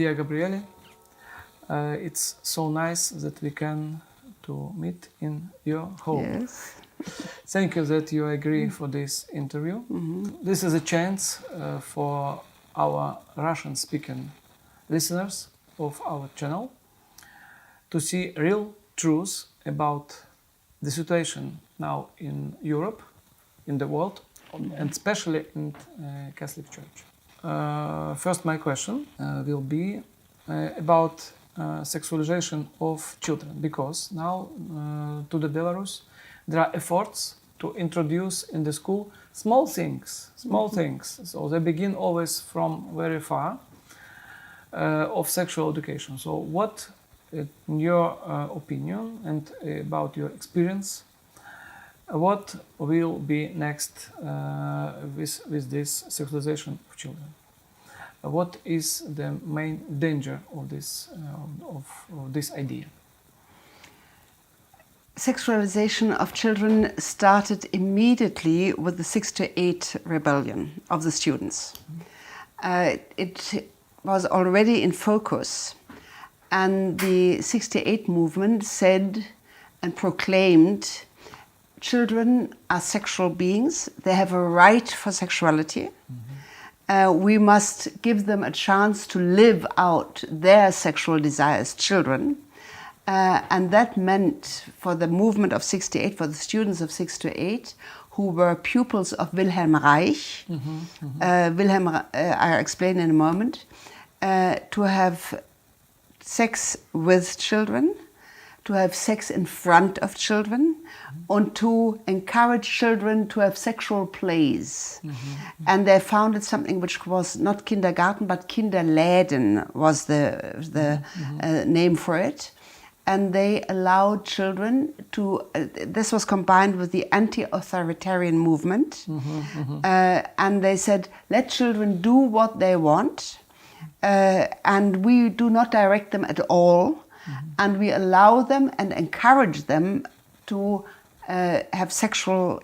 Dear Gabriele, it's so nice that we can to meet in your home. Yes. Thank you that you agree for this interview. This is a chance for our Russian-speaking listeners of our channel to see real truth about the situation now in Europe, in the world, and especially in Catholic Church. First, my question will be about sexualization of children, because now to the Belarus there are efforts to introduce in the school small things. So they begin always from very far of sexual education. So what, in your opinion and about your experience, what will be next with this sexualization of children? What is the main danger of this idea? Sexualization of children started immediately with the 6-8 rebellion of the students. It was already in focus, and the 6-8 movement said and proclaimed children are sexual beings, they have a right for sexuality. We must give them a chance to live out their sexual desires, children. And that meant for the movement of 6-8, for the students of 6-8, who were pupils of Wilhelm Reich, I'll explain in a moment, to have sex with children, to have sex in front of children, and to encourage children to have sexual plays. And they founded something which was not kindergarten, but Kinderläden was the name for it. And they allowed children to, this was combined with the anti-authoritarian movement, and they said, let children do what they want, and we do not direct them at all, and we allow them and encourage them to have sexual,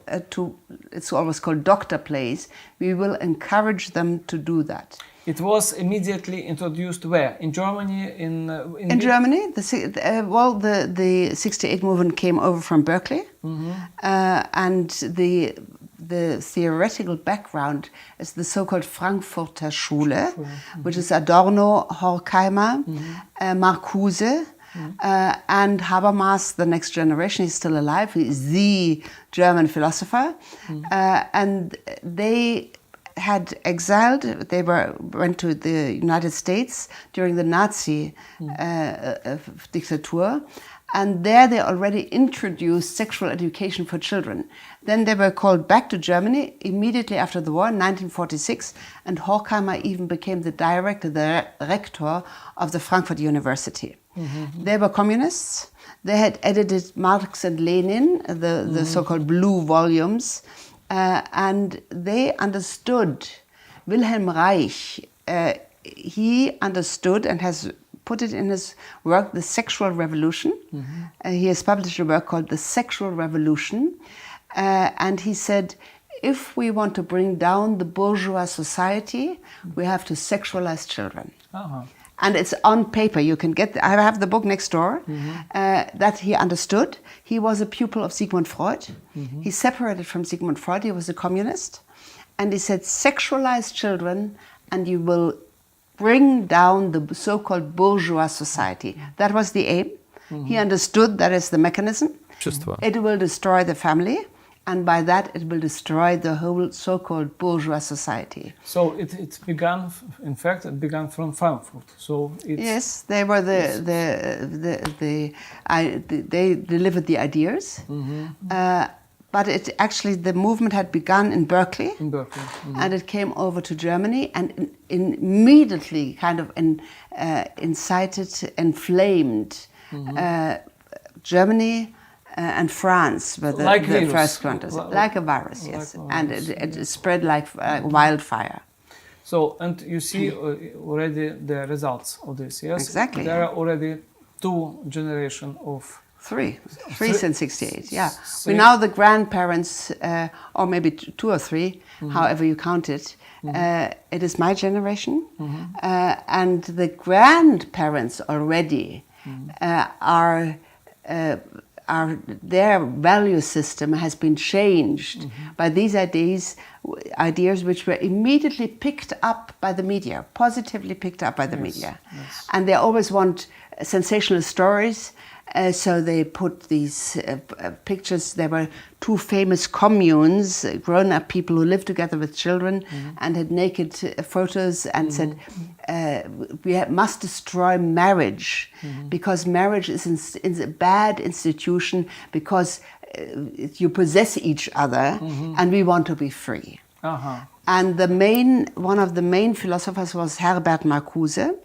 it's always called doctor plays. We will encourage them to do that. It was immediately introduced where? In Germany? In Germany, the 6-8 movement came over from Berkeley, and the theoretical background is the so-called Frankfurter Schule, which is Adorno, Horkheimer, Marcuse, and Habermas, the next generation. He's still alive. He is the German philosopher, and they had exiled. They went to the United States during the Nazi dictator, and there they already introduced sexual education for children. Then they were called back to Germany immediately after the war in 1946, and Horkheimer even became the director, the rector of the Frankfurt University. They were communists. They had edited Marx and Lenin, the so-called blue volumes, and they understood, Wilhelm Reich, he understood and has put it in his work, The Sexual Revolution. He has published a work called The Sexual Revolution, and he said, if we want to bring down the bourgeois society, we have to sexualize children. And it's on paper. You can get, I have the book next door, that he understood. He was a pupil of Sigmund Freud. He separated from Sigmund Freud. He was a communist. And he said, sexualize children and you will bring down the so-called bourgeois society. That was the aim. He understood that is the mechanism. It will destroy the family. And by that, it will destroy the whole so-called bourgeois society. So it began, in fact, it began from Frankfurt. So yes, they were they delivered the ideas. But it actually, the movement had begun in Berkeley. And it came over to Germany and immediately kind of incited, inflamed Germany. And France were the first countries, like a virus, yes. And it spread like wildfire. So, and you see already the results of this, yes? Exactly. There are already 2 generations of Three since 68, yeah. Three. We're now the grandparents, or maybe two or three, however you count it. It is my generation, and the grandparents already are their value system has been changed by these ideas which were immediately picked up by the media, positively picked up by the media. Yes. And they always want sensational stories, so they put these pictures. There were two famous communes, grown-up people who lived together with children and had naked photos and said, we must destroy marriage because marriage is a bad institution because you possess each other and we want to be free. And one of the main philosophers was Herbert Marcuse.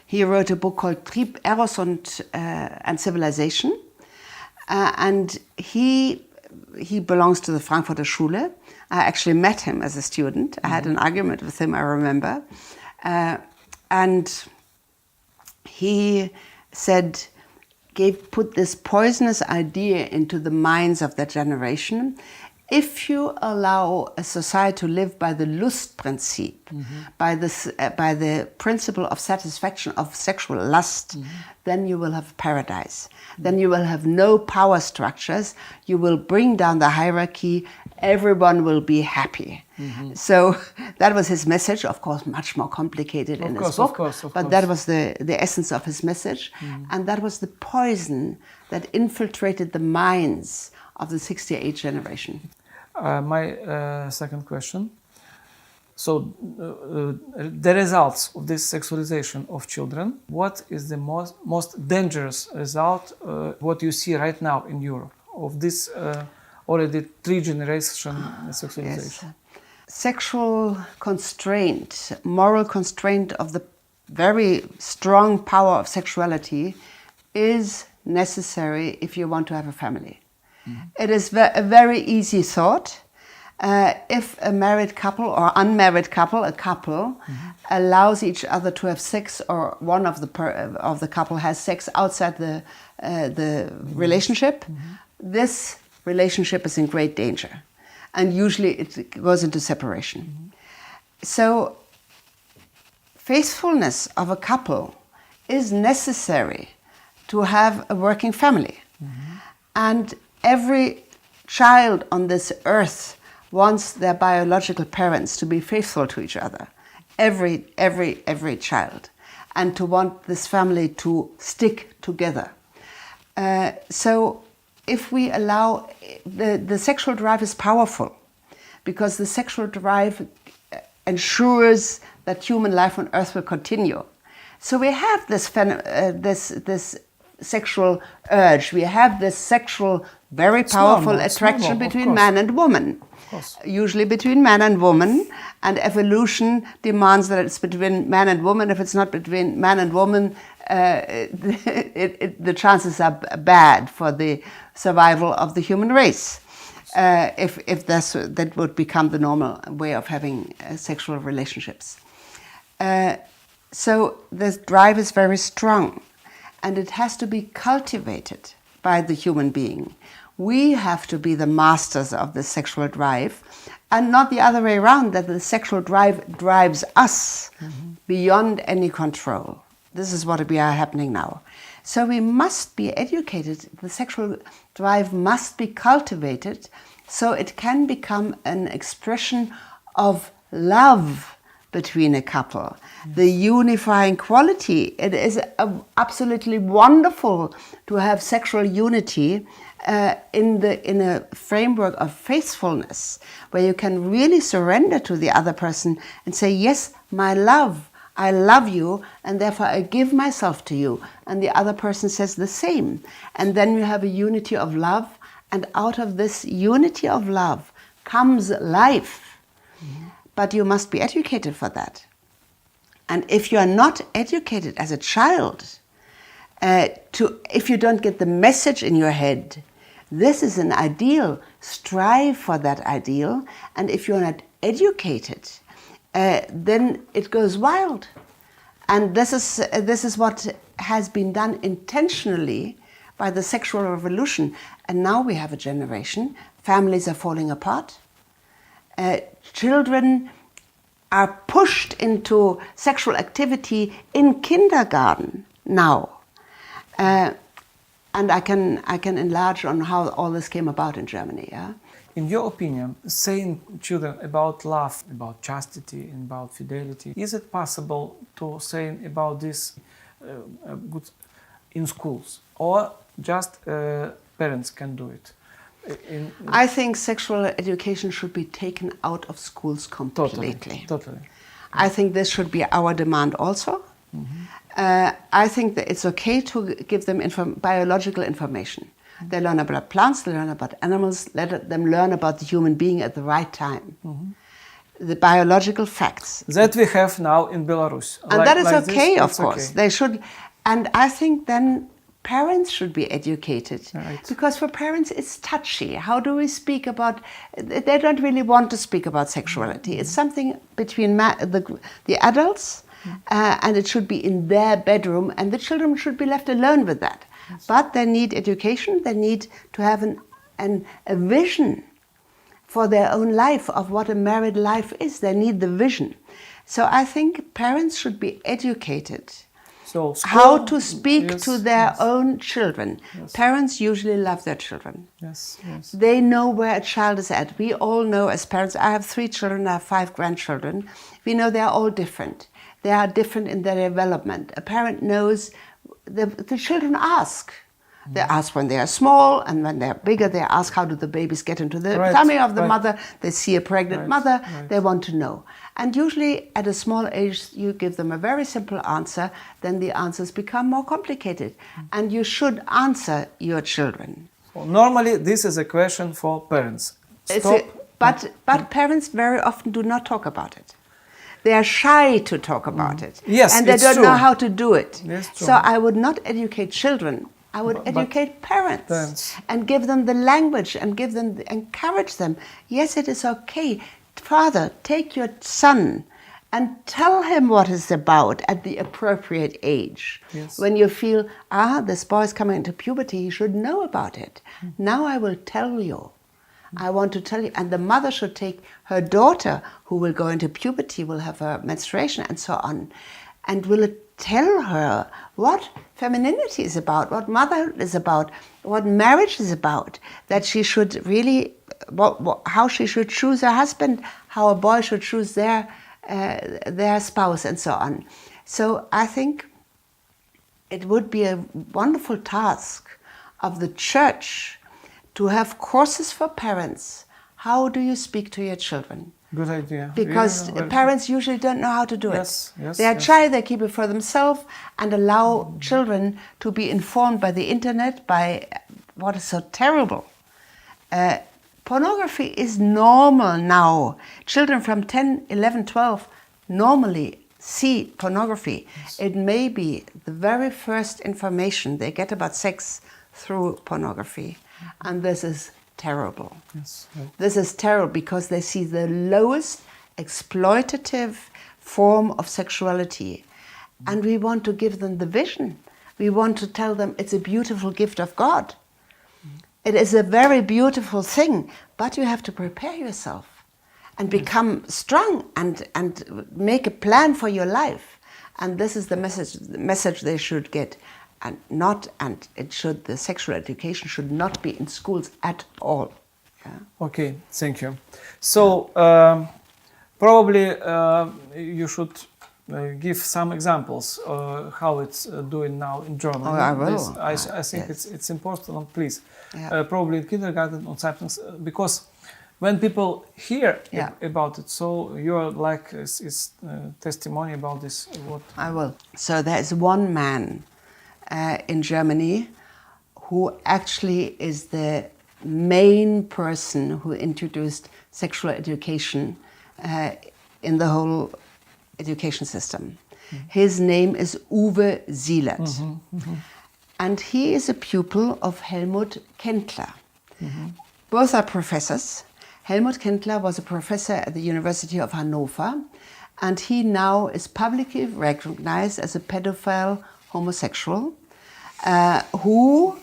He wrote a book called Trieb, Eros and Civilization. And he belongs to the Frankfurter Schule. I actually met him as a student. I had an argument with him, I remember. And he said, put this poisonous idea into the minds of that generation. If you allow a society to live by the Lustprinzip, by the principle of satisfaction of sexual lust, then you will have paradise. Then you will have no power structures. You will bring down the hierarchy. Everyone will be happy. So that was his message. Of course, much more complicated in his book. But that was the essence of his message, and that was the poison that infiltrated the minds of the 68 generation. My second question. So, the results of this sexualization of children, what is the most dangerous result, what you see right now in Europe, of this already 3-generation sexualization? Yes. Sexual constraint, moral constraint of the very strong power of sexuality is necessary if you want to have a family. It is a very easy thought. If a married couple or unmarried couple, a couple, allows each other to have sex, or one of the couple has sex outside the relationship, this relationship is in great danger. And usually it goes into separation. So faithfulness of a couple is necessary to have a working family. And every child on this earth wants their biological parents to be faithful to each other. Every child. And to want this family to stick together. So if we allow, the sexual drive is powerful, because the sexual drive ensures that human life on earth will continue. So we have this sexual urge, we have this sexual, very powerful attraction between man and woman. Usually between man and woman, and evolution demands that it's between man and woman. If it's not between man and woman, the chances are bad for the survival of the human race. If that would become the normal way of having sexual relationships. So this drive is very strong, and it has to be cultivated by the human being. We have to be the masters of the sexual drive, and not the other way around, that the sexual drive drives us beyond any control. This is what we are happening now. So we must be educated. The sexual drive must be cultivated so it can become an expression of love between a couple. The unifying quality. It is absolutely wonderful to have sexual unity in a framework of faithfulness, where you can really surrender to the other person and say, yes, my love, I love you, and therefore I give myself to you. And the other person says the same. And then you have a unity of love, and out of this unity of love comes life. But you must be educated for that. And if you are not educated as a child, if you don't get the message in your head, this is an ideal, strive for that ideal. And if you're not educated, then it goes wild. And this is what has been done intentionally by the sexual revolution. And now we have a generation, families are falling apart, children are pushed into sexual activity in kindergarten now. And I can enlarge on how all this came about in Germany. Yeah? In your opinion, saying children about love, about chastity, and about fidelity, is it possible to say about this good in schools, or just parents can do it? I think sexual education should be taken out of schools completely. Totally. I think this should be our demand also. I think that it's okay to give them biological information. They learn about plants, they learn about animals, let them learn about the human being at the right time. The biological facts. That we have now in Belarus. And that is okay, of course. They should, and I think then parents should be educated. Right. Because for parents it's touchy. How do we speak about, they don't really want to speak about sexuality. It's something between the adults, and it should be in their bedroom, and the children should be left alone with that. Yes. But they need education, they need to have a vision for their own life of what a married life is. They need the vision. So I think parents should be educated. So how to speak to their own children. Yes. Parents usually love their children. Yes. They know where a child is at. We all know as parents, I have 3 children, I have 5 grandchildren. We know they are all different. They are different in their development. A parent knows, the children ask. They ask when they are small, and when they are bigger, they ask how do the babies get into the tummy of the mother. They see a pregnant mother, they want to know. And usually at a small age, you give them a very simple answer, then the answers become more complicated. And you should answer your children. Well, normally, this is a question for parents. But parents very often do not talk about it. They are shy to talk about it. Yes, and they don't know how to do it. True. So I would not educate children. I would educate parents and give them the language and encourage them. Yes, it is okay. Father, take your son and tell him what it's about at the appropriate age. Yes. When you feel, this boy is coming into puberty, he should know about it. Now I will tell you. I want to tell you. And the mother should take her daughter, who will go into puberty, will have her menstruation and so on, and will tell her what femininity is about, what motherhood is about, what marriage is about, that she should really, how she should choose her husband, how a boy should choose their spouse, and so on. So I think it would be a wonderful task of the church to have courses for parents. How do you speak to your children? Good idea. Because parents usually don't know how to do it. They are shy, they keep it for themselves, and allow children to be informed by the internet, by what is so terrible. Pornography is normal now. Children from 10, 11, 12 normally see pornography. Yes. It may be the very first information they get about sex through pornography. And this is terrible. Yes, right. This is terrible because they see the lowest exploitative form of sexuality. And we want to give them the vision. We want to tell them it's a beautiful gift of God. It is a very beautiful thing, but you have to prepare yourself and become strong and make a plan for your life. And this is the message they should get. The sexual education should not be in schools at all. Yeah? Okay, thank you. So probably you should give some examples how it's doing now in Germany. Oh, I will. I think yes. it's important, please. Yeah. Probably in kindergarten or something, because when people hear about it, so you're like testimony about this. What I will. So there is one man in Germany who actually is the main person who introduced sexual education in the whole education system. Mm-hmm. His name is Uwe Sielert. Mm-hmm. Mm-hmm. And he is a pupil of Helmut Kendler. Mm-hmm. Both are professors. Helmut Kendler was a professor at the University of Hanover, and he now is publicly recognized as a pedophile homosexual who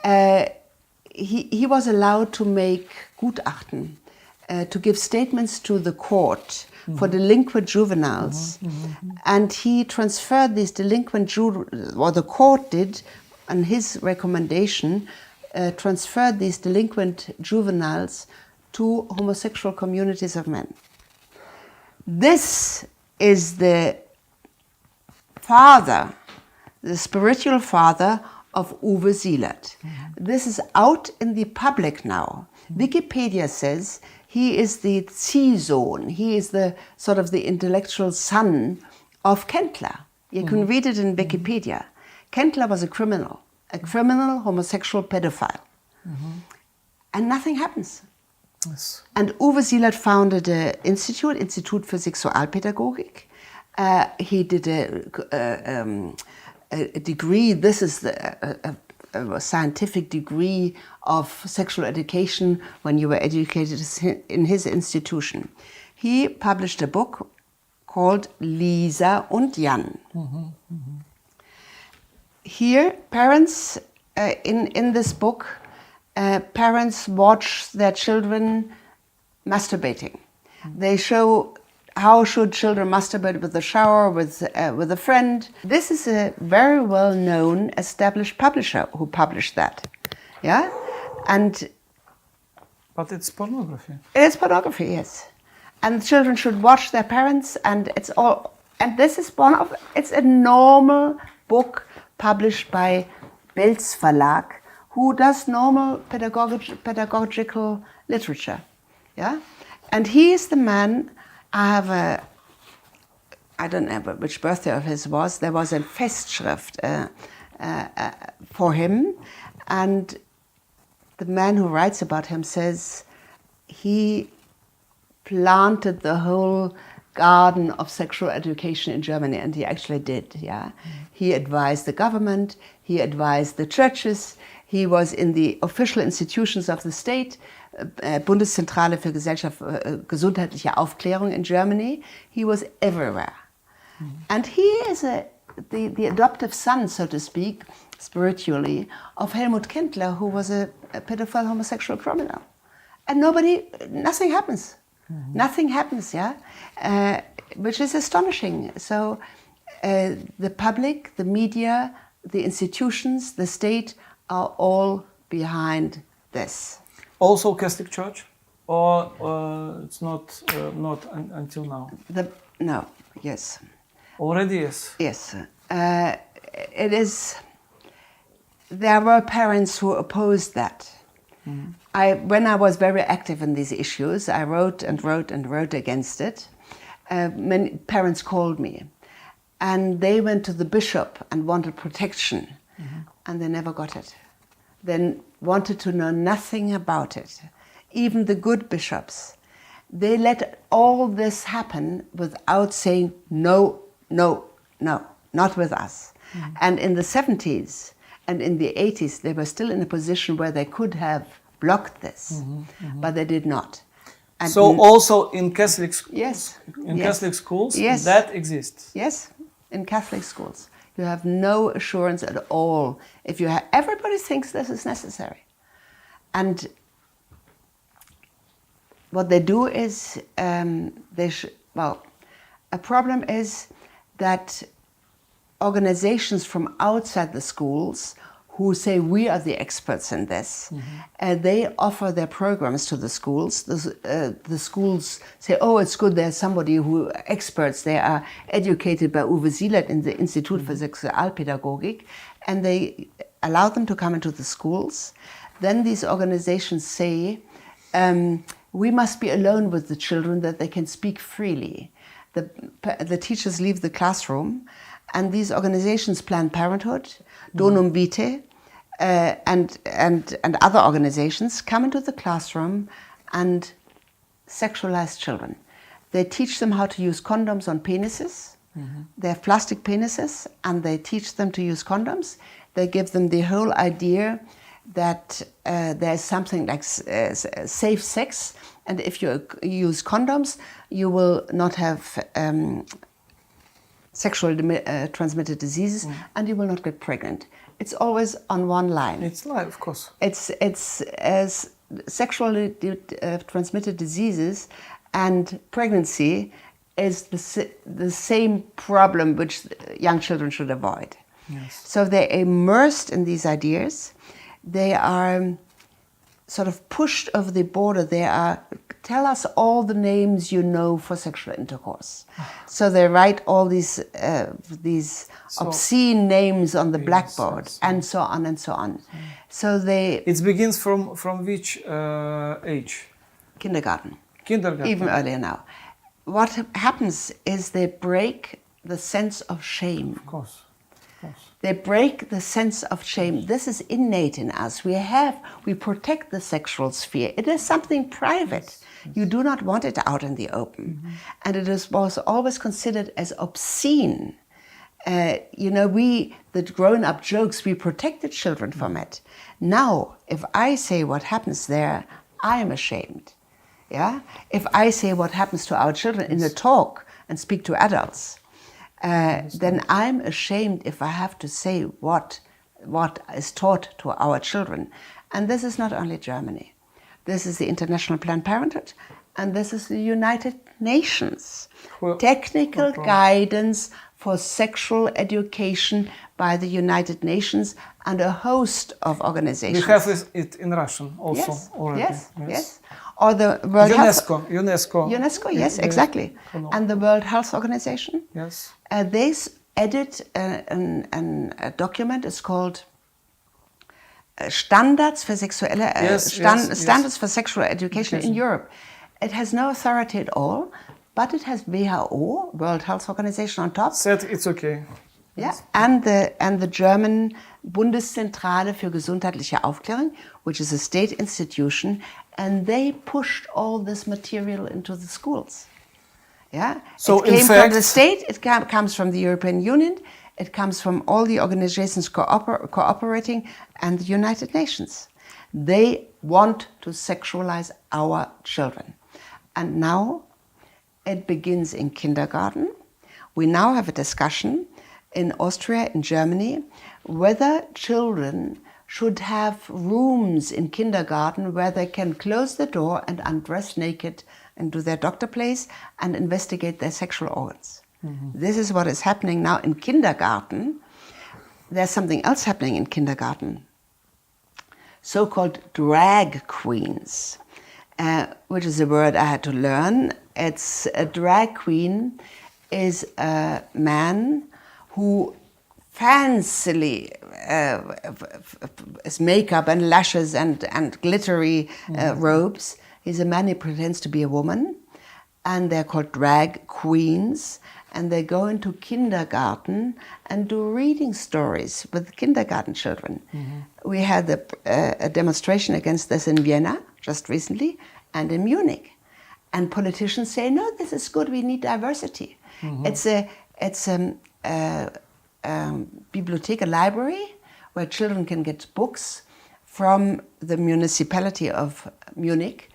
He was allowed to make Gutachten, to give statements to the court for delinquent juveniles, and he transferred these delinquent or the court did, on his recommendation, transferred these delinquent juveniles to homosexual communities of men. This is the father, the spiritual father of Uwe Sielert. This is out in the public now. Wikipedia says he is the Ziehsohn. He is the sort of the intellectual son of Kendler. You can read it in Wikipedia. Kendler was a criminal homosexual pedophile. And nothing happens. Yes. And Uwe Sielert founded an Institut für Sexualpädagogik. He did a degree. This is a scientific degree of sexual education when you were educated in his institution. He published a book called Lisa und Jan. Here, parents, in this book, parents watch their children masturbating. They show how should children masturbate with a shower, with a friend. This is a very well-known established publisher who published that, yeah, But it's pornography. It's pornography, yes, and children should watch their parents, and it's all. And this is it's a normal book published by Belz Verlag, who does normal pedagogical literature, yeah, and he is the man. I don't know which birthday of his was. There was a Festschrift for him, and the man who writes about him says he planted the whole garden of sexual education in Germany, and he actually did. Yeah, he advised the government, he advised the churches, he was in the official institutions of the state. Bundeszentrale für gesundheitliche Aufklärung in Germany. He was everywhere. And he is the adoptive son, so to speak, spiritually, of Helmut Kendler, who was a pedophile homosexual criminal. And nothing happens. Nothing happens, yeah? Which is astonishing. So the public, the media, the institutions, the state are all behind this. Also Catholic Church, or it's not until now? No, yes. Already yes. Yes, it is. There were parents who opposed that. When I was very active in these issues, I wrote and wrote and wrote against it. Many parents called me, and they went to the bishop and wanted protection, and they never got it. Then wanted to know nothing about it. Even the good bishops, they let all this happen without saying no, no, no, not with us. And in the 70s and in the 80s, they were still in a position where they could have blocked this, but they did not. And so also in Catholic schools, yes, Catholic schools, yes, that exists. Yes, in Catholic schools. You have no assurance at all. If you everybody thinks this is necessary. And what they do is, a problem is that organizations from outside the schools who say we are the experts in this, they offer their programs to the schools. The schools say, oh, it's good, there's somebody who experts, they are educated by Uwe Sielert in the Institut für Sexualpädagogik, and they allow them to come into the schools. Then these organizations say, we must be alone with the children that they can speak freely. The teachers leave the classroom, and these organizations, Planned Parenthood, Donum Vitae, and other organizations come into the classroom and sexualize children. They teach them how to use condoms on penises. They have plastic penises, and they teach them to use condoms. They give them the whole idea that there's something like safe sex, and if you use condoms, you will not have sexually transmitted diseases, and you will not get pregnant. It's always on one line. It's live, of course. It's as sexually transmitted diseases and pregnancy is the same problem which young children should avoid. Yes. So they're immersed in these ideas. They are sort of pushed over the border. They are, tell us all the names you know for sexual intercourse. So they write all these obscene names on the blackboard, yes. and so on and so on. So they... It begins from which age? Kindergarten. Kindergarten. Even earlier now. What happens is they break the sense of shame. Of course. They break the sense of shame. This is innate in us. We protect the sexual sphere. It is something private. Yes. You do not want it out in the open. And it was always considered as obscene. The grown-up jokes, we protected children from it. Now, if I say what happens there, I am ashamed. Yeah? If I say what happens to our children in a talk and speak to adults, then I'm ashamed if I have to say what is taught to our children. And this is not only Germany. This is the International Planned Parenthood, and this is the United Nations. Technical guidance for sexual education by the United Nations and a host of organizations. We have it in Russian also already. Yes. Or the World UNESCO, yes, exactly. And the World Health Organization. Yes. They edit a document. It's called Standards for Standards for Sexual Education in Europe. It has no authority at all, but it has WHO, World Health Organization, on top. Said it's okay. Yeah, and the German Bundeszentrale für gesundheitliche Aufklärung, which is a state institution, and they pushed all this material into the schools. Yeah, so it came from the state. It comes from the European Union. It comes from all the organizations cooperating, and the United Nations. They want to sexualize our children, and now it begins in kindergarten. We now have a discussion in Austria, in Germany, whether children should have rooms in kindergarten where they can close the door and undress naked and do their doctor plays and investigate their sexual organs. This is what is happening now in kindergarten. There's something else happening in kindergarten, so-called drag queens, which is a word I had to learn. It's a drag queen is a man who fancily is makeup and lashes and glittery robes. He's a man who pretends to be a woman, and they're called drag queens, and they go into kindergarten and do reading stories with kindergarten children. We had a demonstration against this in Vienna just recently and in Munich. And politicians say, no, this is good, we need diversity. It's a bibliothek, a library, where children can get books from the municipality of Munich.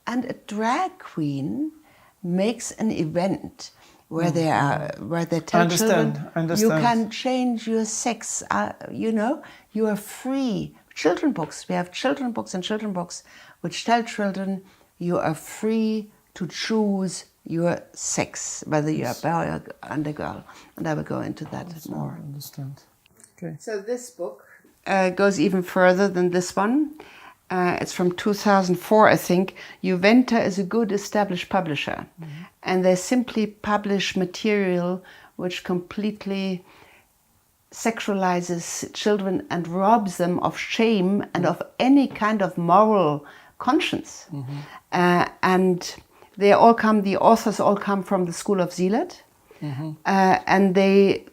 And a drag queen makes an event where they tell children, you can change your sex, you are free. Children books, we have children books and children books which tell children you are free to choose your sex, whether you're a boy or a girl. And I will go into that more. I understand. Okay. So this book goes even further than this one. It's from 2004, I think. Juventa is a good established publisher. And they simply publish material which completely sexualizes children and robs them of shame and of any kind of moral conscience. And the authors all come from the School of Zealand. And they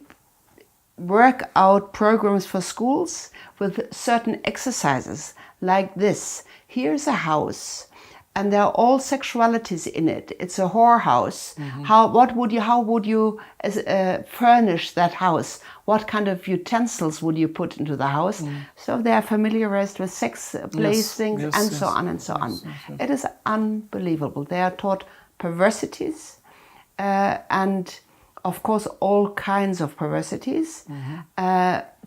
work out programs for schools with certain exercises like this. Here's a house, and there are all sexualities in it. It's a whorehouse. How would you furnish that house? What kind of utensils would you put into the house? So they are familiarized with sex playthings and so on and so on. It is unbelievable. They are taught perversities and of course, all kinds of perversities.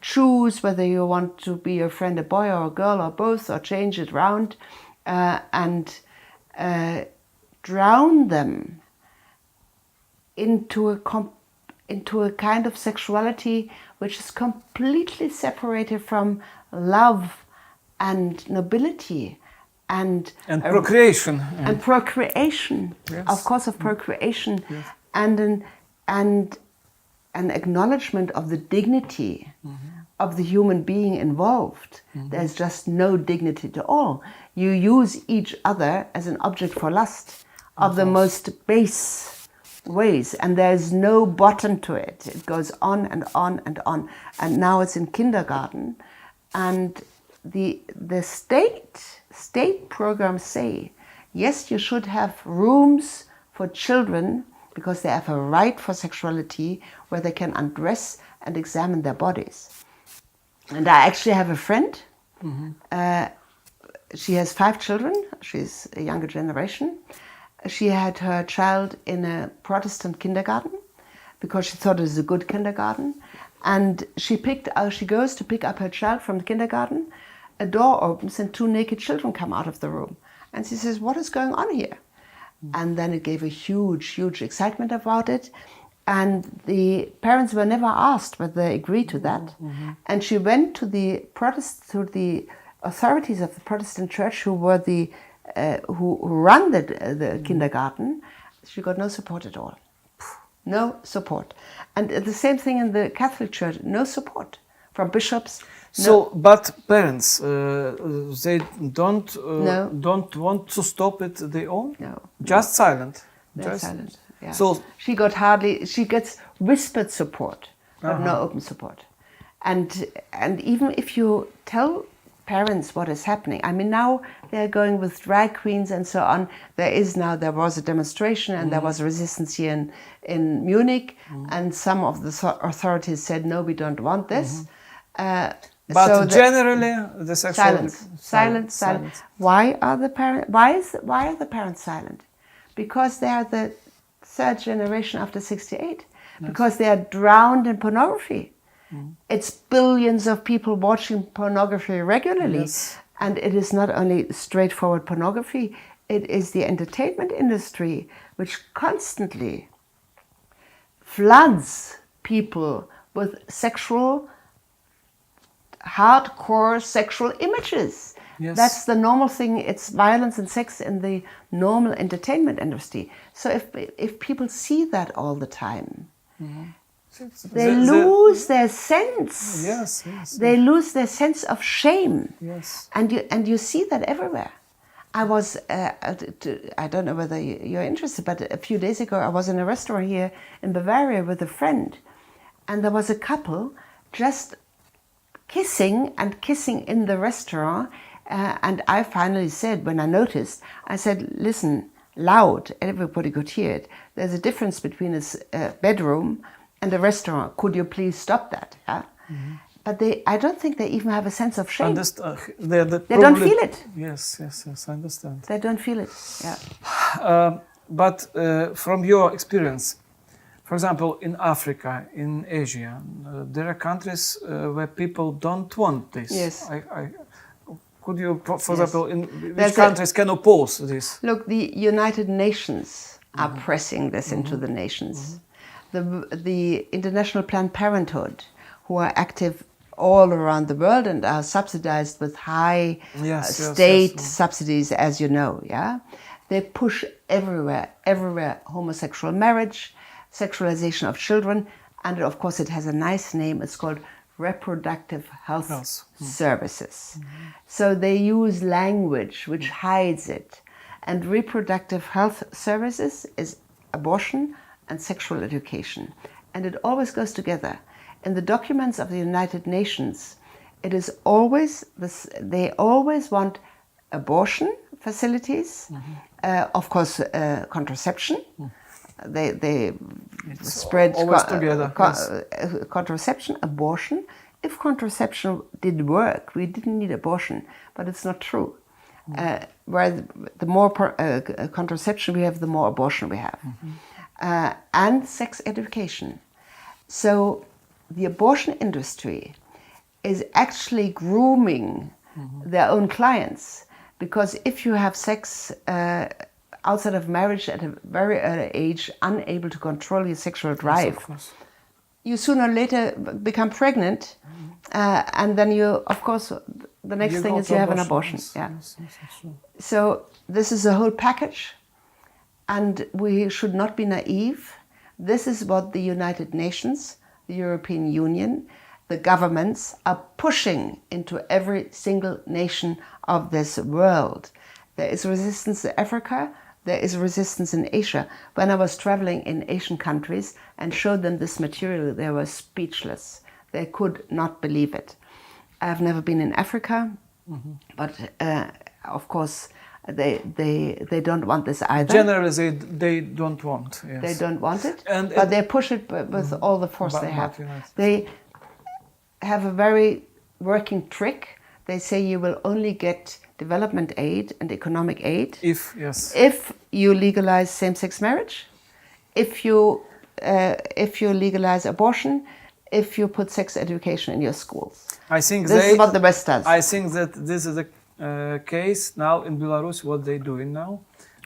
Choose whether you want to be a friend, a boy or a girl or both, or change it round, and drown them into a kind of sexuality which is completely separated from love and nobility and procreation. And procreation, yes. Of course, of procreation, yes. and an acknowledgement of the dignity of the human being involved. There's just no dignity at all. You use each other as an object for lust of the most base ways, and there's no bottom to it. It goes on and on and on. And now it's in kindergarten, and the state programs say, yes, you should have rooms for children because they have a right for sexuality where they can undress and examine their bodies. And I actually have a friend. She has 5 children. She's a younger generation. She had her child in a Protestant kindergarten because she thought it was a good kindergarten. And she goes to pick up her child from the kindergarten. A door opens and 2 naked children come out of the room. And she says, what is going on here? And then it gave a huge excitement about it. And the parents were never asked whether they agreed to that. And she went to the authorities of the Protestant church who were who run the kindergarten. She got no support at all. No support. And the same thing in the Catholic Church, no support from bishops. So, but parents, they don't want to stop it their own? No. Just silent? They're silent, yeah. So she gets whispered support, but no open support. And even if you tell parents what is happening, I mean, now they're going with drag queens and so on. There was a demonstration and there was resistance here in Munich, and some of the authorities said, no, we don't want this. But so generally, the sexual silence. Why are the parents silent? Because they are the 3rd generation after 68. Yes. Because they are drowned in pornography. It's billions of people watching pornography regularly. Yes. And it is not only straightforward pornography, it is the entertainment industry which constantly floods people with hardcore sexual images. Yes. That's the normal thing. It's violence and sex in the normal entertainment industry. So if people see that all the time, they lose their sense. Yes. They lose their sense of shame. Yes. And you see that everywhere. I was, I don't know whether you're interested, but a few days ago I was in a restaurant here in Bavaria with a friend, and there was a couple just kissing in the restaurant. And I finally said, when I noticed, I said, listen, loud, everybody could hear it. There's a difference between a bedroom and a restaurant. Could you please stop that? Yeah? But I don't think they even have a sense of shame. They don't feel it. Yes, I understand. They don't feel it, yeah. But from your experience, for example, in Africa, in Asia, there are countries where people don't want this. Yes. Could you, for example, in which countries can oppose this? Look, the United Nations are pressing this into the nations. The International Planned Parenthood, who are active all around the world and are subsidized with high state subsidies, as you know, yeah? They push everywhere, homosexual marriage, sexualization of children, and of course it has a nice name, it's called reproductive health services. So they use language which hides it. And reproductive health services is abortion and sexual education. And it always goes together. In the documents of the United Nations, it is always they always want abortion facilities, of course contraception. They spread contraception, abortion. If contraception did work, we didn't need abortion, but it's not true. Where the more contraception we have, the more abortion we have. and sex education. So the abortion industry is actually grooming their own clients, because if you have sex outside of marriage at a very early age, unable to control your sexual drive, Yes, you sooner or later become pregnant, and then you, of course, the next thing is you have an abortion. Yeah. Yes, that's true. So this is a whole package, and we should not be naive. This is what the United Nations, the European Union, the governments are pushing into every single nation of this world. There is resistance in Africa, there is resistance in Asia. When I was traveling in Asian countries and showed them this material, they were speechless. They could not believe it. I've never been in Africa, but of course they don't want this either. Generally, they don't want. Yes. They don't want it, And but they push it with all the force they have. They have a very working trick. They say you will only get development aid and economic aid if you legalize same-sex marriage, if you legalize abortion, if you put sex education in your schools. I think this is what the West does. I think that this is a case now in Belarus. What they're doing now.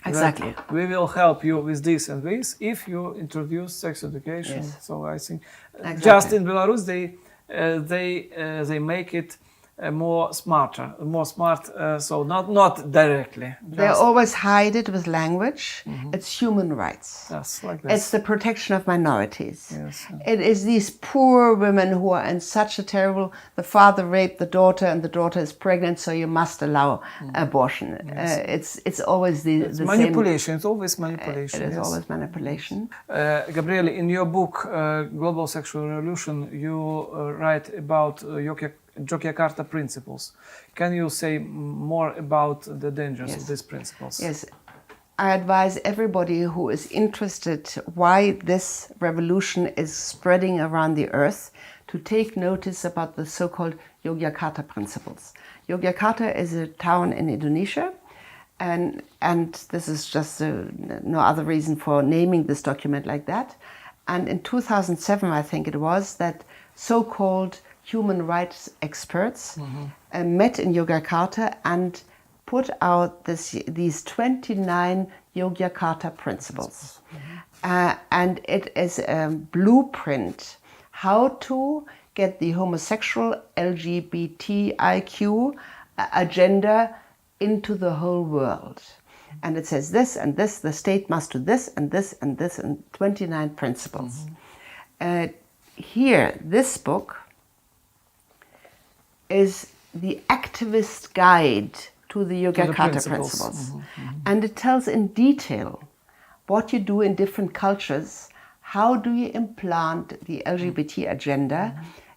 Exactly. We will help you with this and this if you introduce sex education. Yes. So I think Exactly. just in Belarus they make it more smart. So not directly. They always hide it with language. It's human rights. Yes, like this. It's the protection of minorities. Yes. It is these poor women who are in such a terrible. The father raped the daughter, and the daughter is pregnant, so you must allow abortion. Yes. It's always the manipulation. same. It's always manipulation. It is yes. always manipulation. Gabriele, in your book Global Sexual Revolution, you write about Yogyakarta principles. Can you say more about the dangers of these principles? Yes. I advise everybody who is interested why this revolution is spreading around the earth to take notice about the so-called Yogyakarta principles. Yogyakarta is a town in Indonesia, and this is just no other reason for naming this document like that. And in 2007, I think it was, that so-called human rights experts met in Yogyakarta and put out these 29 Yogyakarta principles. And it is a blueprint how to get the homosexual LGBTIQ agenda into the whole world. And it says this and this, the state must do this and this and this, and 29 principles. Here, this book is the activist guide to the Yogyakarta principles. And it tells in detail what you do in different cultures. How do you implant the LGBT agenda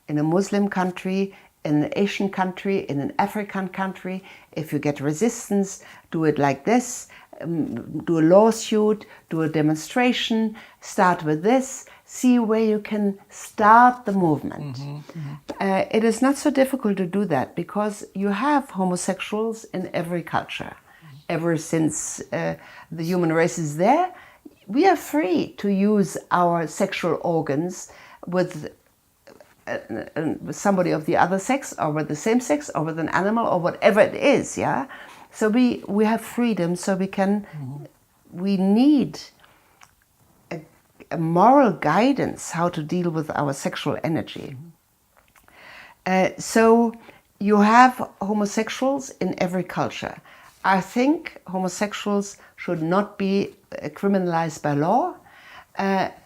in a Muslim country, in an Asian country, in an African country? If you get resistance, do it like this, do a lawsuit, do a demonstration, start with this, see where you can start the movement. It is not so difficult to do that because you have homosexuals in every culture. Ever since the human race is there, we are free to use our sexual organs with somebody of the other sex, or with the same sex, or with an animal, or whatever it is, yeah? So we have freedom, so we need a moral guidance how to deal with our sexual energy. So you have homosexuals in every culture. I think homosexuals should not be criminalized by law,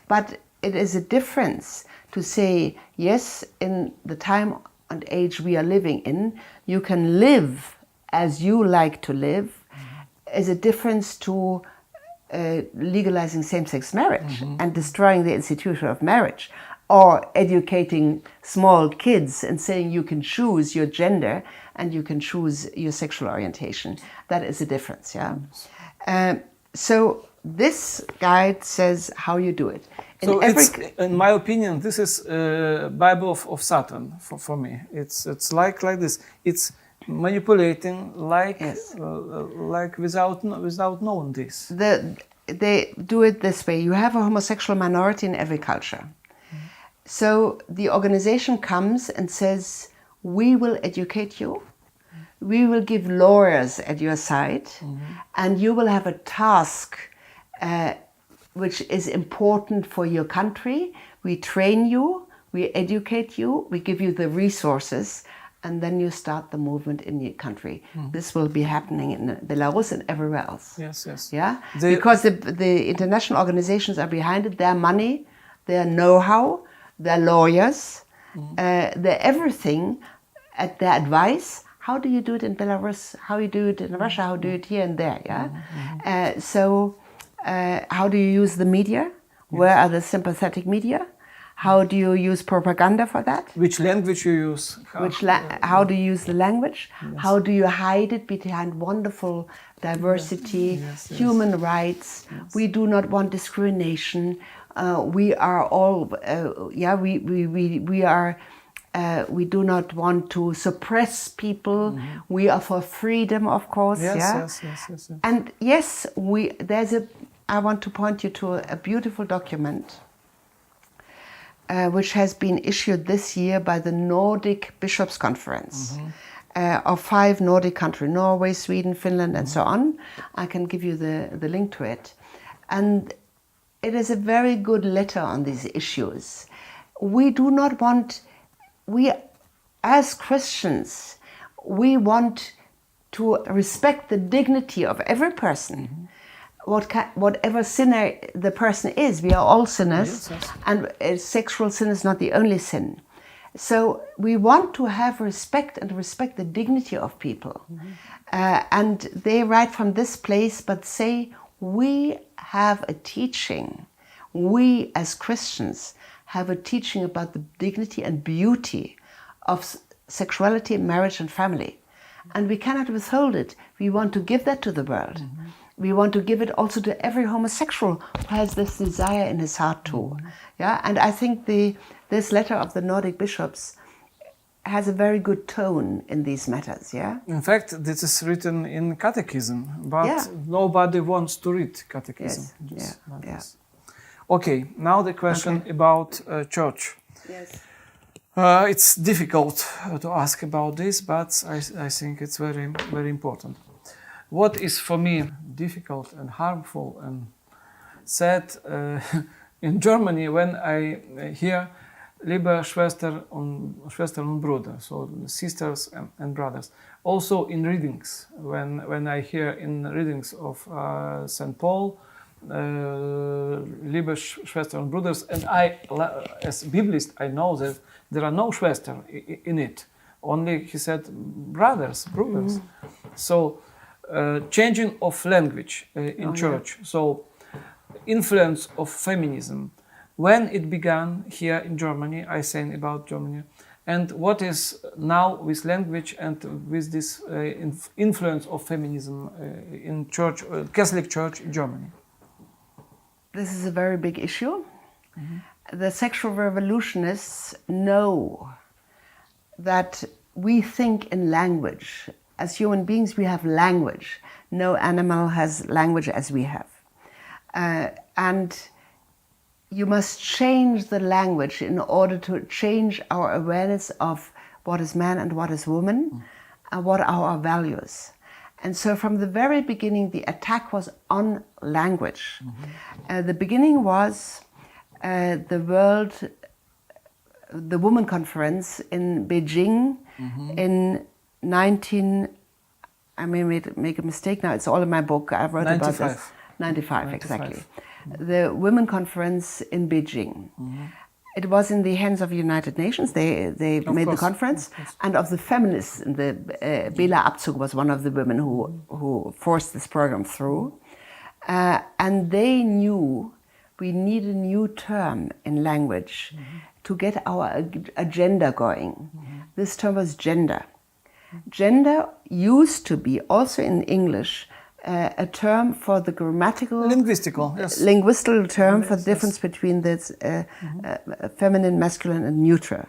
but it is a difference to say, yes, in the time and age we are living in, you can live as you like to live, is a difference to legalizing same-sex marriage and destroying the institution of marriage, or educating small kids and saying you can choose your gender and you can choose your sexual orientation. That is a difference, yeah? So this guide says how you do it. In my opinion, this is Bible of Satan for me. It's like this. It's manipulating like without knowing this. they do it this way. You have a homosexual minority in every culture. So the organization comes and says, we will educate you. We will give lawyers at your side, and you will have a task which is important for your country. We train you, we educate you, we give you the resources, and then you start the movement in your country. This will be happening in Belarus and everywhere else. Yes, yes. Yeah, because the international organizations are behind it. Their money, their know-how, their lawyers, their everything, at their advice. How do you do it in Belarus? How you do it in Russia? How do you do it here and there? Yeah. So, how do you use the media? Where are the sympathetic media? How do you use propaganda for that? Which language you use? How do you use the language? Yes. How do you hide it behind wonderful diversity, human rights? Yes. We do not want discrimination. We are all, we are. We do not want to suppress people. We are for freedom, of course. Yes. And yes, I want to point you to a beautiful document which has been issued this year by the Nordic Bishops' Conference of 5 Nordic countries, Norway, Sweden, Finland, and so on. I can give you the link to it. And it is a very good letter on these issues. We do not want, as Christians, we want to respect the dignity of every person. Whatever sinner the person is, we are all sinners, and sexual sin is not the only sin. So we want to have respect and respect the dignity of people. And they write from this place, but say, we have a teaching. We as Christians have a teaching about the dignity and beauty of sexuality, marriage and family. And we cannot withhold it. We want to give that to the world. We want to give it also to every homosexual who has this desire in his heart too. Yeah, and I think this letter of the Nordic bishops has a very good tone in these matters. Yeah. In fact, this is written in catechism, but nobody wants to read catechism. Yes. Okay, now the question about church. Yes. It's difficult to ask about this, but I think it's very, very important. What is for me difficult and harmful and sad in Germany when I hear liebe Schwester und Bruder, so sisters and brothers. Also in readings, when I hear in readings of St. Paul, liebe Schwester und Brothers, and I, as Biblist, I know that there are no Schwester in it. Only he said brothers. So changing of language in church. So influence of feminism. When it began here in Germany, I say about Germany, and what is now with language and with this influence of feminism in church, Catholic Church in Germany. This is a very big issue. The sexual revolutionists know that we think in language. As human beings, we have language. No animal has language as we have. And you must change the language in order to change our awareness of what is man and what is woman, and what are our values. And so from the very beginning, the attack was on language. The beginning was the Women Conference in Beijing in I may make a mistake now, it's all in my book, I wrote 95. about this. 95, exactly. The Women Conference in Beijing. It was in the hands of the United Nations. They made the conference, and of the feminists. The Bela Abzug was one of the women who forced this program through, and they knew we need a new term in language to get our agenda going. This term was gender. Gender used to be also in English a term for the grammatical, linguistical term for the difference between this feminine, masculine, and neutral.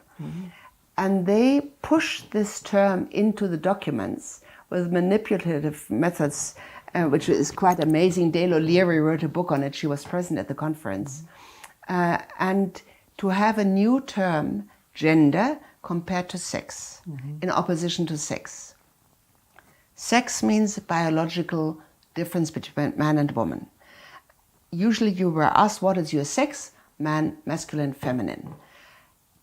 And they pushed this term into the documents with manipulative methods which is quite amazing. Dale O'Leary wrote a book on it. She was present at the conference. And to have a new term, gender, compared to sex, in opposition to sex. Sex means biological difference between man and woman. Usually you were asked, what is your sex? Man, masculine, feminine.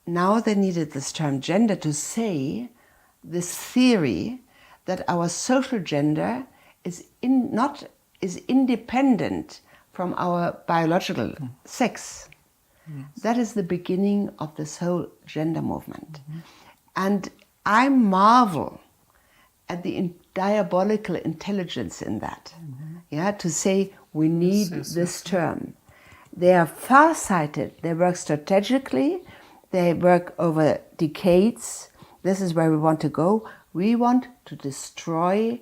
Now they needed this term gender to say this theory that our social gender is independent from our biological sex. Yes. That is the beginning of this whole gender movement. And I marvel at the diabolical intelligence in that. Yeah, to say we need this term. They are far-sighted, they work strategically, they work over decades. This is where we want to go. We want to destroy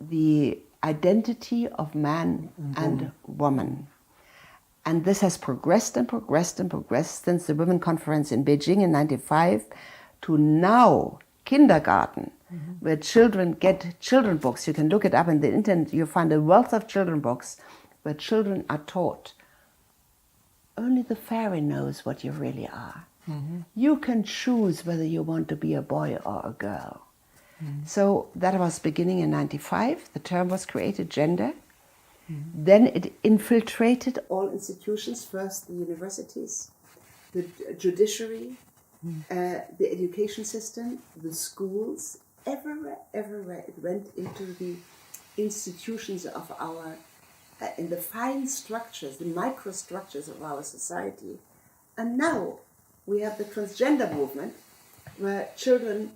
the identity of man and woman. And this has progressed and progressed and progressed since the Women Conference in Beijing in 1995 to now kindergarten, where children get children books. You can look it up on the internet. You find a wealth of children books where children are taught. Only the fairy knows what you really are. You can choose whether you want to be a boy or a girl. So that was beginning in 1995. The term was created, gender. Then it infiltrated all institutions, first the universities, the judiciary, the education system, the schools, everywhere it went into the institutions of our, in the fine structures, the microstructures of our society. And now we have the transgender movement, where children,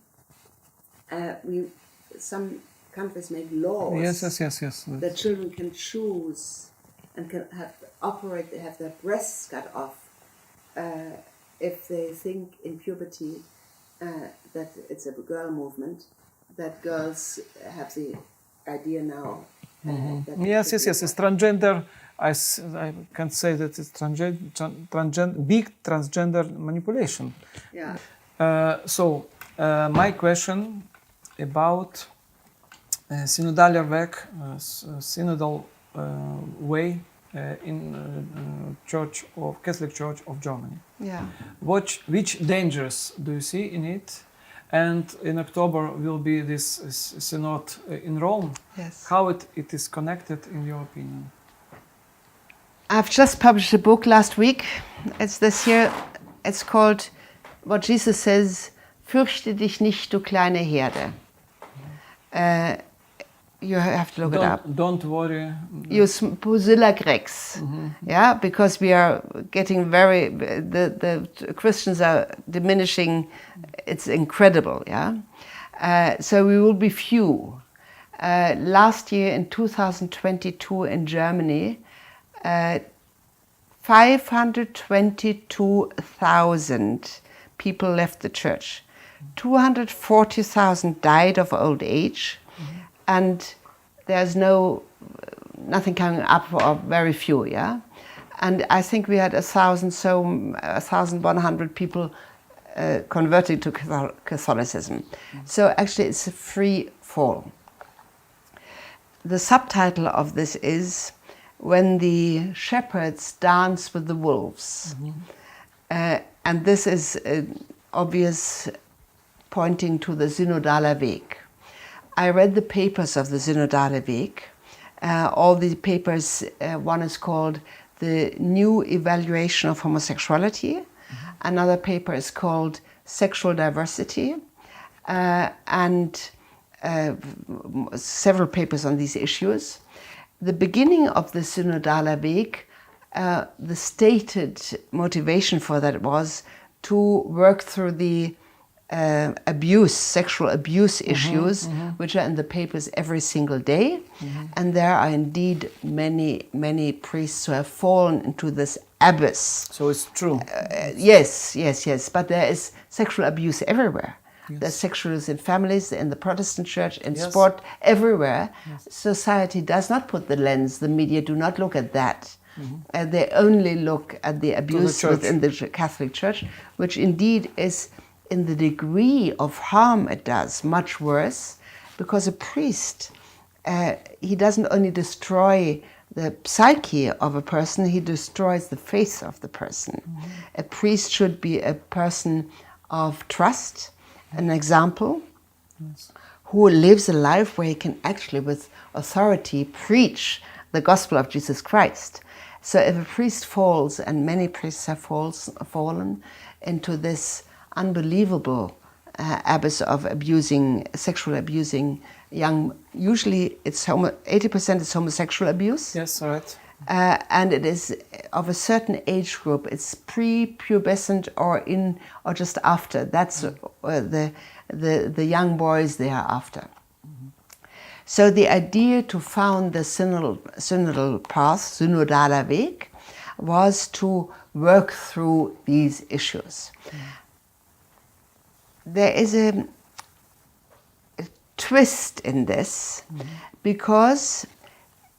some countries make laws that children can choose and can have their breasts cut off if they think in puberty that it's a girl movement, that girls have the idea now. Yes, it's transgender. I can say that it's big transgender manipulation. Yeah. So my question about Synodal Way in Catholic Church of Germany. Yeah. Which dangers do you see in it? And in October will be this synod in Rome. Yes. How it is connected, in your opinion? I've just published a book last week. It's this year. It's called what Jesus says, "Fürchte dich nicht, du kleine Herde." You have to look it up. Don't worry. Use Pusilla Grex. Yeah, because we are getting the Christians are diminishing. It's incredible. Yeah, so we will be few. Last year in 2022 in Germany, 522,000 people left the church. 240,000 died of old age. And there's nothing coming up for very few, yeah? And I think we had 1,100 people converted to Catholicism. So actually it's a free fall. The subtitle of this is "When the Shepherds Dance with the Wolves." And this is obvious pointing to the Synodal Way. I read the papers of the Synodal Way. All the papers, one is called The New Evaluation of Homosexuality. Another paper is called Sexual Diversity. And several papers on these issues. The beginning of the Synodal Way, the stated motivation for that was to work through the sexual abuse issues, which are in the papers every single day. And there are indeed many priests who have fallen into this abyss. So it's true. Yes. But there is sexual abuse everywhere. Yes. There's sexual abuse in families, in the Protestant church, in sport, everywhere. Yes. Society does not put the lens, the media do not look at that. They only look at the abuse within the Catholic Church, which indeed is, in the degree of harm it does, much worse, because a priest he doesn't only destroy the psyche of a person, he destroys the faith of the person. A priest should be a person of trust, an example, who lives a life where he can actually, with authority, preach the gospel of Jesus Christ. So if a priest falls, and many priests have fallen into this unbelievable abyss of sexually abusing young, usually it's 80% is homosexual abuse. Yes, right. And it is of a certain age group. It's pre-pubescent or just after. That's the young boys they are after. So the idea to found the synodal path, Synodal Way, was to work through these issues. There is a twist in this because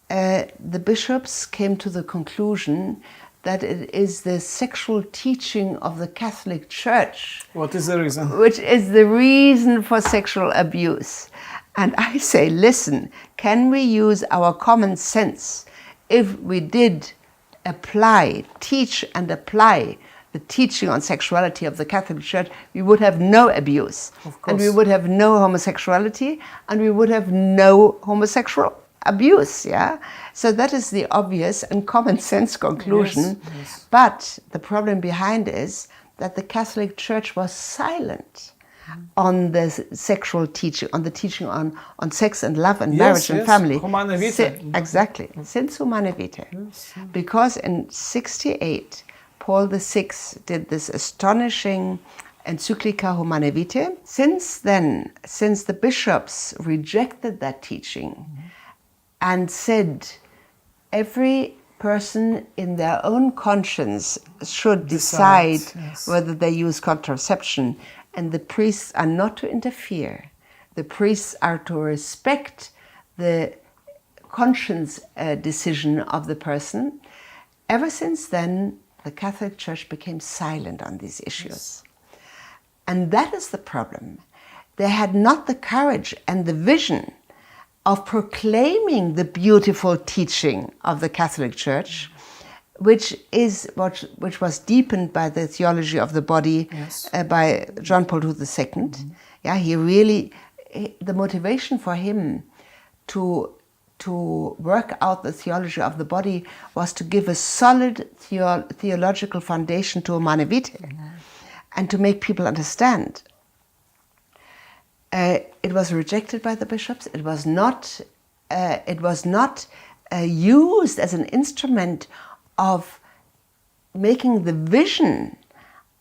the bishops came to the conclusion that it is the sexual teaching of the Catholic Church. What is the reason? Which is the reason for sexual abuse. And I say, listen, can we use our common sense? If we did teach and apply the teaching on sexuality of the Catholic Church, we would have no abuse. Of course. And we would have no homosexuality, and we would have no homosexual abuse, yeah? So that is the obvious and common sense conclusion. Yes. But the problem behind is that the Catholic Church was silent on the sexual teaching, on the teaching on sex and love and marriage and family. Humane Vitae. Exactly, since Humane Vitae. Yes. Because in 1968, Paul VI did this astonishing encyclica Humane Vitae. Since then, since the bishops rejected that teaching and said every person in their own conscience should decide yes. whether they use contraception, and the priests are not to interfere. The priests are to respect the conscience decision of the person. Ever since then, the Catholic Church became silent on these issues. Yes. And that is the problem. They had not the courage and the vision of proclaiming the beautiful teaching of the Catholic Church, which was deepened by the theology of the body, yes. By John Paul II. Yeah, the motivation for him to work out the theology of the body was to give a solid theological foundation to Humane Vitae, and to make people understand. It was rejected by the bishops. It was not used as an instrument of making the vision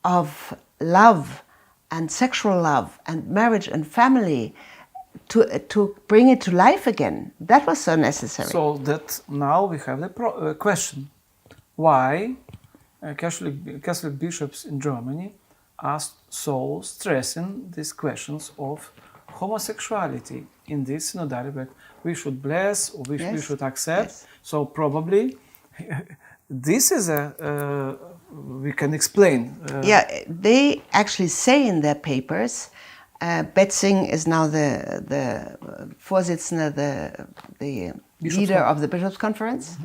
of love and sexual love and marriage and family to bring it to life again. That was so necessary. So that now we have the question: why Catholic bishops in Germany are so stressing these questions of homosexuality in this synodal way? We should bless, or we should accept. Yes. So probably this is we can explain. They actually say in their papers. Betzing is now the Vorsitzende, the leader of the Bishops' Conference,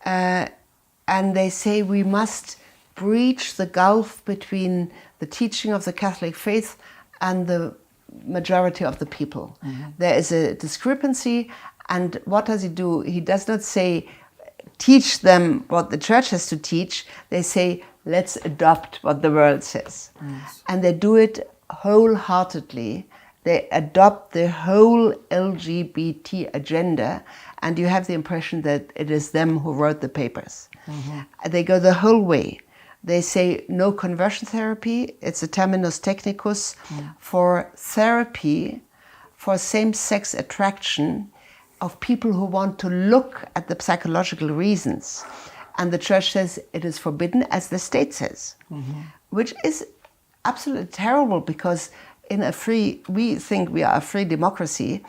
and they say we must breach the gulf between the teaching of the Catholic faith and the majority of the people. There is a discrepancy, and what does he do? He does not say, teach them what the church has to teach. They say, let's adopt what the world says. Yes. And they do it wholeheartedly. They adopt the whole LGBT agenda, and you have the impression that it is them who wrote the papers. They go the whole way. They say no conversion therapy. It's a terminus technicus for therapy for same-sex attraction of people who want to look at the psychological reasons. And the church says it is forbidden, as the state says, which is absolutely terrible, because we think we are a free democracy.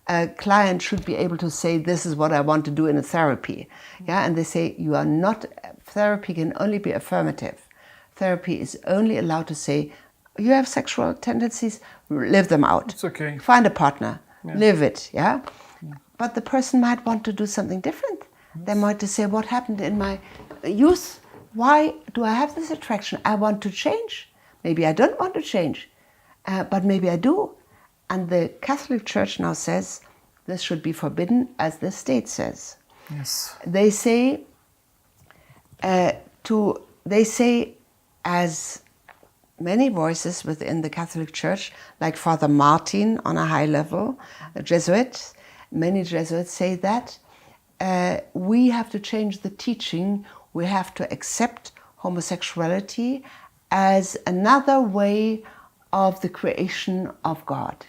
A client should be able to say, this is what I want to do in a therapy. Yeah, and they say, you are not, therapy can only be affirmative. Therapy is only allowed to say, you have sexual tendencies, live them out. It's okay. Find a partner, live it, yeah? But the person might want to do something different. Yes. They might say, what happened in my youth? Why do I have this attraction? I want to change. Maybe I don't want to change, but maybe I do. And the Catholic Church now says this should be forbidden, as the state says. Yes. They say, as many voices within the Catholic Church, like Father Martin on a high level, a Jesuit, many Jesuits say that we have to change the teaching. We have to accept homosexuality as another way of the creation of God.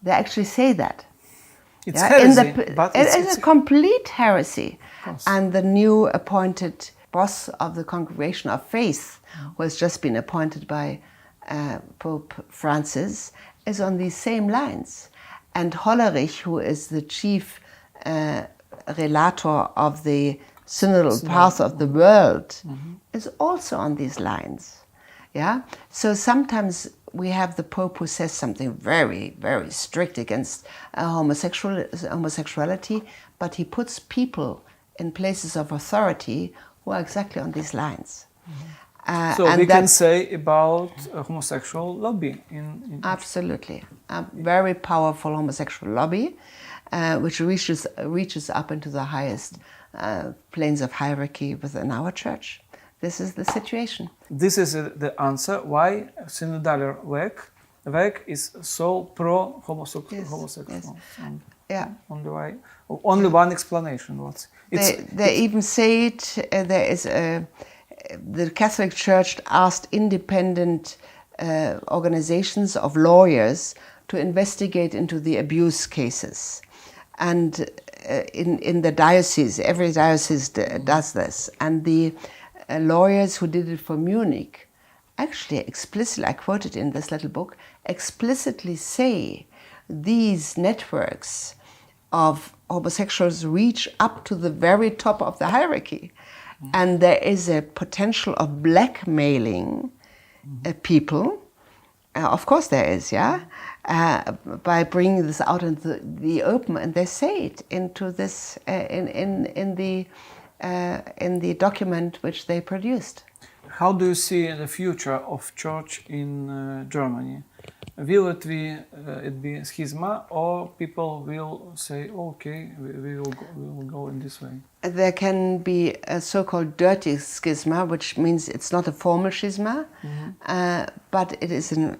They actually say that. It's heresy, but it is a complete heresy. And the new appointed boss of the Congregation of Faith, who has just been appointed by Pope Francis, is on these same lines. And Hollerich, who is the chief relator of the Synodal path of the world, is also on these lines. Yeah. So sometimes we have the Pope who says something very, very strict against homosexuality, but he puts people in places of authority who are exactly on these lines. So we can say about a homosexual lobby in absolutely, a very powerful homosexual lobby, which reaches up into the highest planes of hierarchy within our church. This is the situation. This is the answer why Synodal Way is so pro-homosexual. Yes. Yeah. Only one explanation. They even say it. The Catholic Church asked independent organizations of lawyers to investigate into the abuse cases, and in the diocese, every diocese does this, and the lawyers who did it for Munich actually explicitly, I quoted in this little book, explicitly say these networks of homosexuals reach up to the very top of the hierarchy. And there is a potential of blackmailing people. Of course there is, yeah, by bringing this out into the open, and they say it into this in the document which they produced. How do you see the future of church in Germany? Will it be schisma, or people will say, okay, we will go in this way? There can be a so-called dirty schisma, which means it's not a formal schisma, but it is in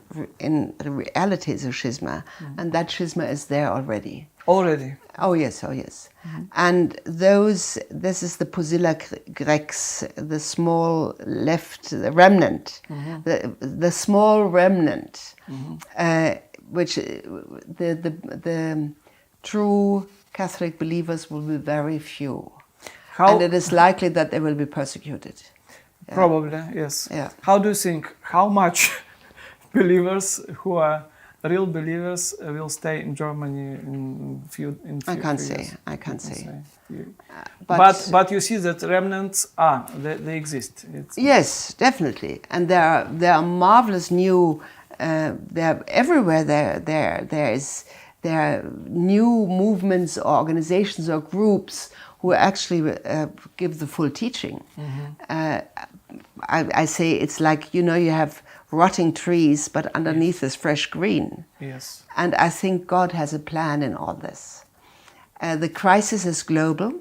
reality is a schisma, and that schisma is there already. Already? Oh yes, oh yes. And this is the Pusilla Grex, the small left the remnant, the small remnant, which the true Catholic believers will be very few. And it is likely that they will be persecuted. Yeah. Probably, yes. Yeah. How do you think, how much believers who are real believers will stay in Germany in few years? I can't say. But you see that remnants they exist. Yes, definitely, and there are marvelous new. They're everywhere. There are new movements or organizations or groups who actually give the full teaching. I say it's like, you have rotting trees, but underneath is fresh green. Yes. And I think God has a plan in all this. The crisis is global,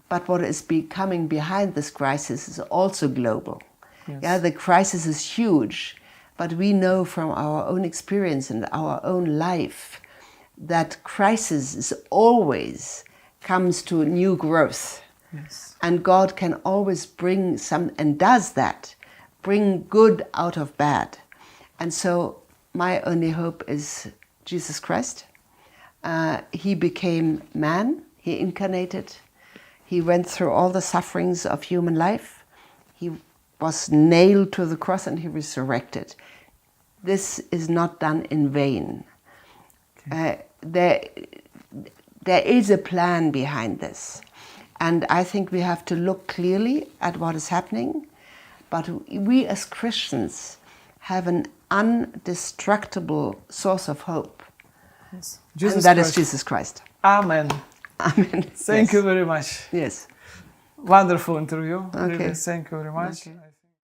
but what is coming behind this crisis is also global. Yes. Yeah, the crisis is huge, but we know from our own experience and our own life that crisis is always comes to new growth. Yes. And God can always bring and does that, bring good out of bad. And so my only hope is Jesus Christ. He became man, he incarnated, he went through all the sufferings of human life, he was nailed to the cross and he resurrected. This is not done in vain. Okay. There is a plan behind this. And I think we have to look clearly at what is happening. But we as Christians have an indestructible source of hope. Yes. And that is Jesus Christ. Amen. Amen. Thank you very much. Yes. Wonderful interview. Okay. Really, thank you very much. Okay.